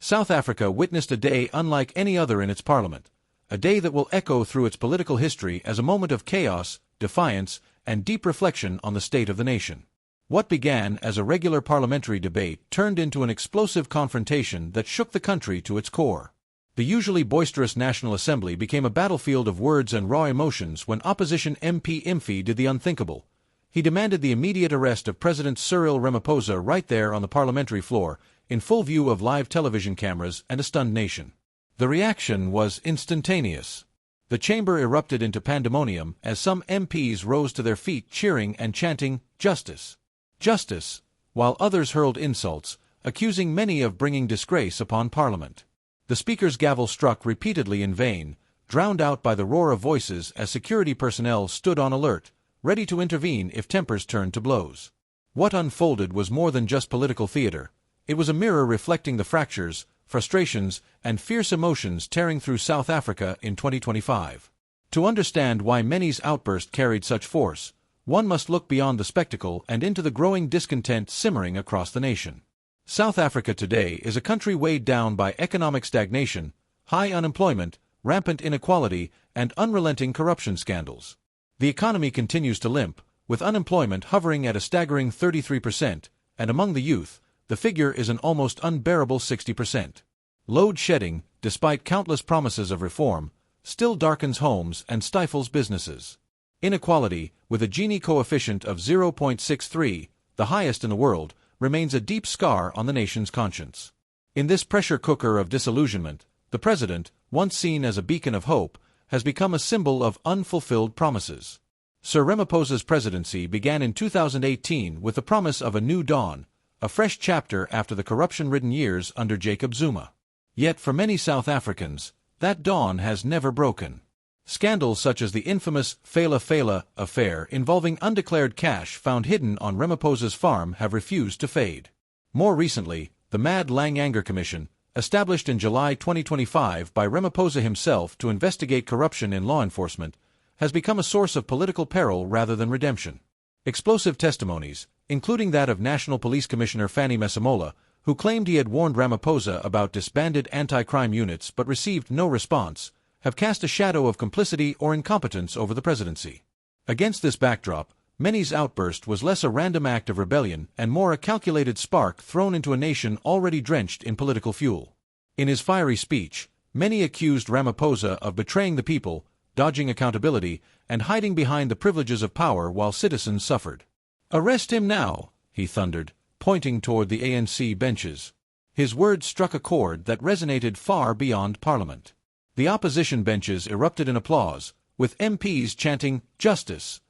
South Africa witnessed a day unlike any other in its parliament, a day that will echo through its political history as a moment of chaos, defiance, and deep reflection on the state of the nation. What began as a regular parliamentary debate turned into an explosive confrontation that shook the country to its core. The usually boisterous National Assembly became a battlefield of words and raw emotions when opposition MP ERUPT did the unthinkable. He demanded the immediate arrest of President Cyril Ramaphosa right there on the parliamentary floor, in full view of live television cameras and a stunned nation. The reaction was instantaneous. The chamber erupted into pandemonium as some MPs rose to their feet cheering and chanting, "Justice! Justice!" while others hurled insults, accusing many of bringing disgrace upon Parliament. The Speaker's gavel struck repeatedly in vain, drowned out by the roar of voices as security personnel stood on alert, ready to intervene if tempers turned to blows. What unfolded was more than just political theater. It was a mirror reflecting the fractures, frustrations, and fierce emotions tearing through South Africa in 2025. To understand why many's outburst carried such force, one must look beyond the spectacle and into the growing discontent simmering across the nation. South Africa today is a country weighed down by economic stagnation, high unemployment, rampant inequality, and unrelenting corruption scandals. The economy continues to limp, with unemployment hovering at a staggering 33%, and among the youth, the figure is an almost unbearable 60%. Load shedding, despite countless promises of reform, still darkens homes and stifles businesses. Inequality, with a Gini coefficient of 0.63, the highest in the world, remains a deep scar on the nation's conscience. In this pressure cooker of disillusionment, the president, once seen as a beacon of hope, has become a symbol of unfulfilled promises. Sir Ramaphosa's presidency began in 2018 with the promise of a new dawn, a fresh chapter after the corruption-ridden years under Jacob Zuma. Yet for many South Africans, that dawn has never broken. Scandals such as the infamous Fela affair involving undeclared cash found hidden on Ramaphosa's farm have refused to fade. More recently, the Mad Lang Anger Commission, established in July 2025 by Ramaphosa himself to investigate corruption in law enforcement, has become a source of political peril rather than redemption. Explosive testimonies, including that of National Police Commissioner Fanny Masemola, who claimed he had warned Ramaphosa about disbanded anti-crime units but received no response, have cast a shadow of complicity or incompetence over the presidency. Against this backdrop, many's outburst was less a random act of rebellion and more a calculated spark thrown into a nation already drenched in political fuel. In his fiery speech, many accused Ramaphosa of betraying the people, dodging accountability, and hiding behind the privileges of power while citizens suffered. "Arrest him now," he thundered, pointing toward the ANC benches. His words struck a chord that resonated far beyond Parliament. The opposition benches erupted in applause, with MPs chanting, "Justice,"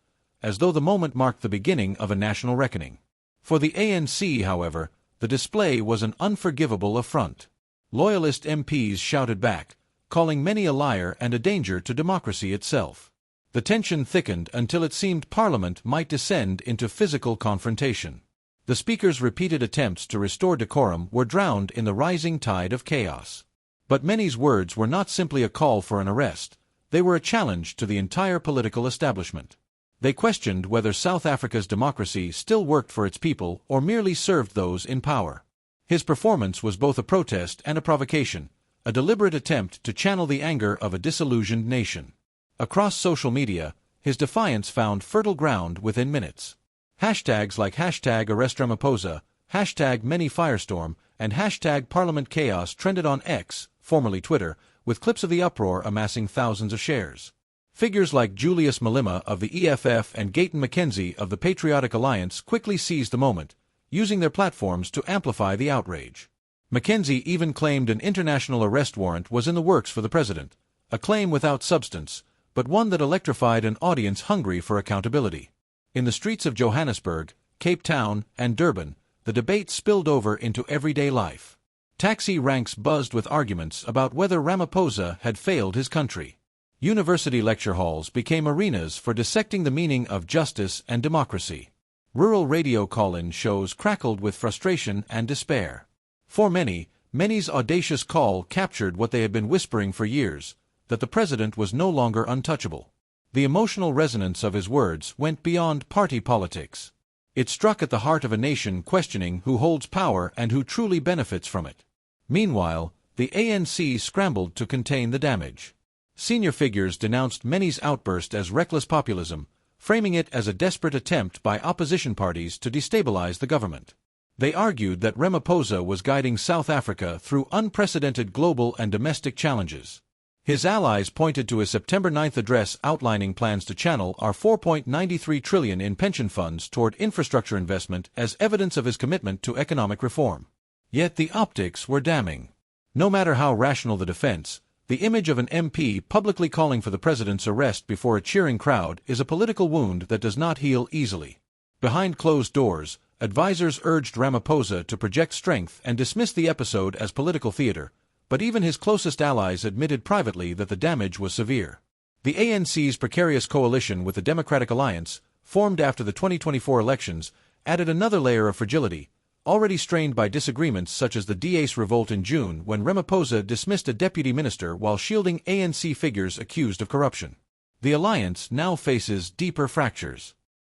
as though the moment marked the beginning of a national reckoning. For the ANC, however, the display was an unforgivable affront. Loyalist MPs shouted back, calling many a liar and a danger to democracy itself. The tension thickened until it seemed Parliament might descend into physical confrontation. The Speaker's repeated attempts to restore decorum were drowned in the rising tide of chaos. But many's words were not simply a call for an arrest, they were a challenge to the entire political establishment. They questioned whether South Africa's democracy still worked for its people or merely served those in power. His performance was both a protest and a provocation, a deliberate attempt to channel the anger of a disillusioned nation. Across social media, his defiance found fertile ground within minutes. Hashtags like #ArrestRamaphosa, #ManyFirestorm, and #ParliamentChaos trended on X, formerly Twitter, with clips of the uproar amassing thousands of shares. Figures like Julius Malema of the EFF and Gayton McKenzie of the Patriotic Alliance quickly seized the moment, using their platforms to amplify the outrage. McKenzie even claimed an international arrest warrant was in the works for the president, a claim without substance, but one that electrified an audience hungry for accountability. In the streets of Johannesburg, Cape Town, and Durban, the debate spilled over into everyday life. Taxi ranks buzzed with arguments about whether Ramaphosa had failed his country. University lecture halls became arenas for dissecting the meaning of justice and democracy. Rural radio call-in shows crackled with frustration and despair. For many's audacious call captured what they had been whispering for years, that the president was no longer untouchable. The emotional resonance of his words went beyond party politics. It struck at the heart of a nation questioning who holds power and who truly benefits from it. Meanwhile, the ANC scrambled to contain the damage. Senior figures denounced many's outburst as reckless populism, framing it as a desperate attempt by opposition parties to destabilize the government. They argued that Ramaphosa was guiding South Africa through unprecedented global and domestic challenges. His allies pointed to his September 9 address outlining plans to channel our $4.93 trillion in pension funds toward infrastructure investment as evidence of his commitment to economic reform. Yet the optics were damning. No matter how rational the defense, the image of an MP publicly calling for the president's arrest before a cheering crowd is a political wound that does not heal easily. Behind closed doors, advisors urged Ramaphosa to project strength and dismiss the episode as political theater, but even his closest allies admitted privately that the damage was severe. The ANC's precarious coalition with the Democratic Alliance, formed after the 2024 elections, added another layer of fragility, already strained by disagreements such as the DA's revolt in June when Ramaphosa dismissed a deputy minister while shielding ANC figures accused of corruption. The alliance now faces deeper fractures.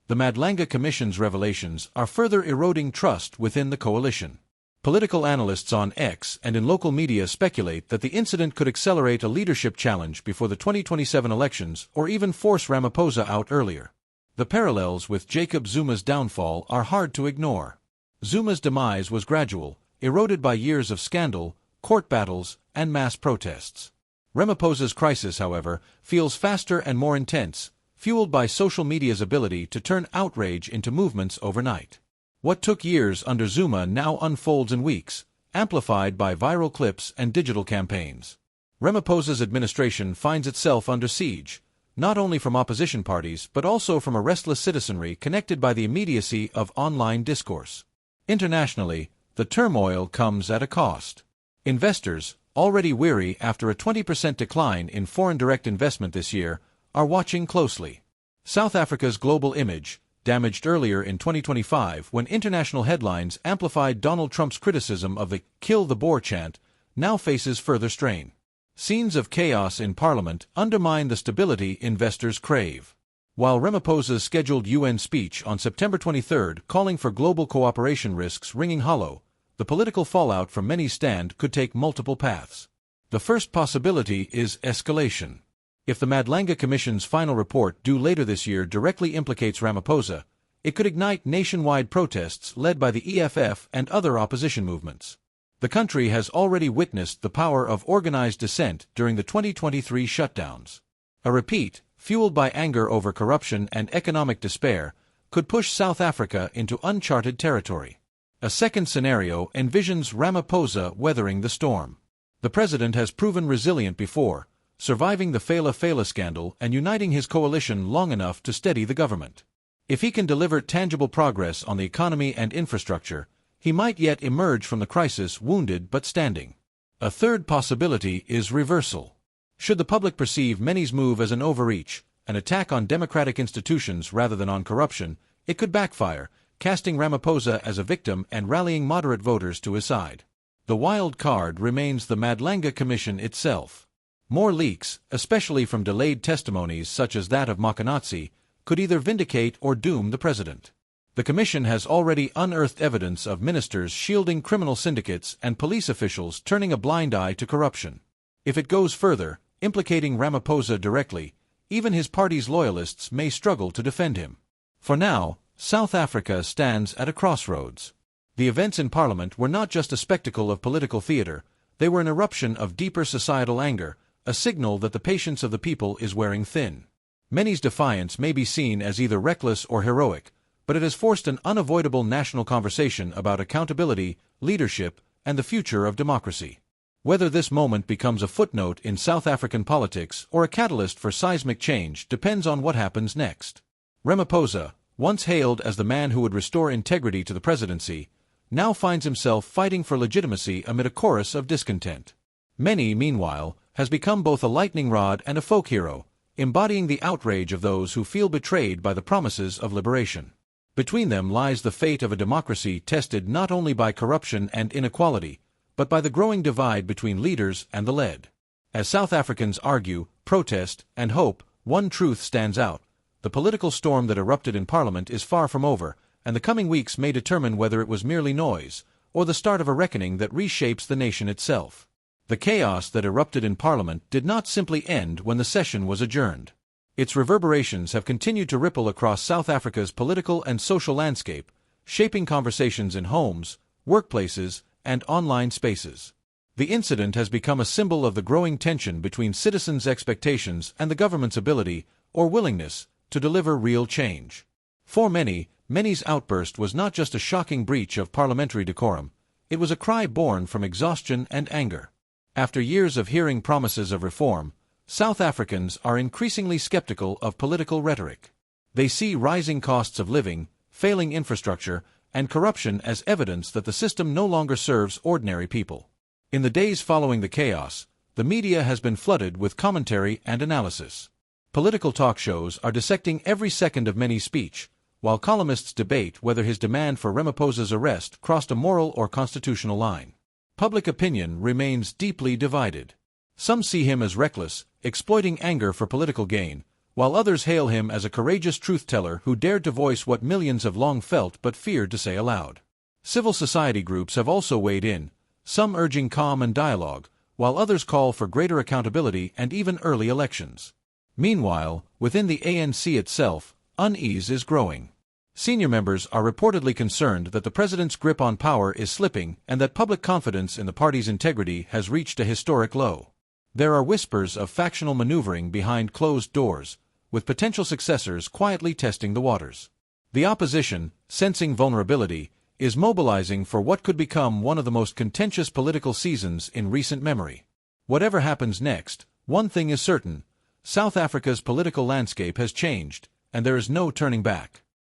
The Madlanga Commission's revelations are further eroding trust within the coalition. Political analysts on X and in local media speculate that the incident could accelerate a leadership challenge before the 2027 elections or even force Ramaphosa out earlier. The parallels with Jacob Zuma's downfall are hard to ignore. Zuma's demise was gradual, eroded by years of scandal, court battles, and mass protests. Ramaphosa's crisis, however, feels faster and more intense, fueled by social media's ability to turn outrage into movements overnight. What took years under Zuma now unfolds in weeks, amplified by viral clips and digital campaigns. Ramaphosa's administration finds itself under siege, not only from opposition parties but also from a restless citizenry connected by the immediacy of online discourse. Internationally, the turmoil comes at a cost. Investors, already weary after a 20% decline in foreign direct investment this year, are watching closely. South Africa's global image, damaged earlier in 2025 when international headlines amplified Donald Trump's criticism of the "kill the Boer" chant, now faces further strain. Scenes of chaos in Parliament undermine the stability investors crave. While Ramaphosa's scheduled UN speech on September 23 calling for global cooperation risks ringing hollow, the political fallout from many stand could take multiple paths. The first possibility is escalation. If the Madlanga Commission's final report due later this year directly implicates Ramaphosa, it could ignite nationwide protests led by the EFF and other opposition movements. The country has already witnessed the power of organized dissent during the 2023 shutdowns. A repeat, fueled by anger over corruption and economic despair, could push South Africa into uncharted territory. A second scenario envisions Ramaphosa weathering the storm. The president has proven resilient before, surviving the Fela scandal and uniting his coalition long enough to steady the government. If he can deliver tangible progress on the economy and infrastructure, he might yet emerge from the crisis wounded but standing. A third possibility is reversal. Should the public perceive many's move as an overreach, an attack on democratic institutions rather than on corruption, it could backfire, casting Ramaphosa as a victim and rallying moderate voters to his side. The wild card remains the Madlanga Commission itself. More leaks, especially from delayed testimonies such as that of Mkhwanazi, could either vindicate or doom the president. The commission has already unearthed evidence of ministers shielding criminal syndicates and police officials turning a blind eye to corruption. If it goes further, implicating Ramaphosa directly, even his party's loyalists may struggle to defend him. For now, South Africa stands at a crossroads. The events in Parliament were not just a spectacle of political theater, they were an eruption of deeper societal anger, a signal that the patience of the people is wearing thin. Many's defiance may be seen as either reckless or heroic, but it has forced an unavoidable national conversation about accountability, leadership, and the future of democracy. Whether this moment becomes a footnote in South African politics or a catalyst for seismic change depends on what happens next. Ramaphosa, once hailed as the man who would restore integrity to the presidency, now finds himself fighting for legitimacy amid a chorus of discontent. Many, meanwhile, has become both a lightning rod and a folk hero, embodying the outrage of those who feel betrayed by the promises of liberation. Between them lies the fate of a democracy tested not only by corruption and inequality, but by the growing divide between leaders and the led. As South Africans argue, protest, and hope, one truth stands out: the political storm that erupted in Parliament is far from over, and the coming weeks may determine whether it was merely noise, or the start of a reckoning that reshapes the nation itself. The chaos that erupted in Parliament did not simply end when the session was adjourned. Its reverberations have continued to ripple across South Africa's political and social landscape, shaping conversations in homes, workplaces, and online spaces. The incident has become a symbol of the growing tension between citizens' expectations and the government's ability, or willingness, to deliver real change. For many's outburst was not just a shocking breach of parliamentary decorum, it was a cry born from exhaustion and anger. After years of hearing promises of reform, South Africans are increasingly skeptical of political rhetoric. They see rising costs of living, failing infrastructure, and corruption as evidence that the system no longer serves ordinary people. In the days following the chaos, the media has been flooded with commentary and analysis. Political talk shows are dissecting every second of Mkhwanazi's speech, while columnists debate whether his demand for Ramaphosa's arrest crossed a moral or constitutional line. Public opinion remains deeply divided. Some see him as reckless, exploiting anger for political gain, while others hail him as a courageous truth-teller who dared to voice what millions have long felt but feared to say aloud. Civil society groups have also weighed in, some urging calm and dialogue, while others call for greater accountability and even early elections. Meanwhile, within the ANC itself, unease is growing. Senior members are reportedly concerned that the president's grip on power is slipping and that public confidence in the party's integrity has reached a historic low. There are whispers of factional maneuvering behind closed doors, with potential successors quietly testing the waters. The opposition, sensing vulnerability, is mobilizing for what could become one of the most contentious political seasons in recent memory. Whatever happens next, one thing is certain: South Africa's political landscape has changed, and there is no turning back.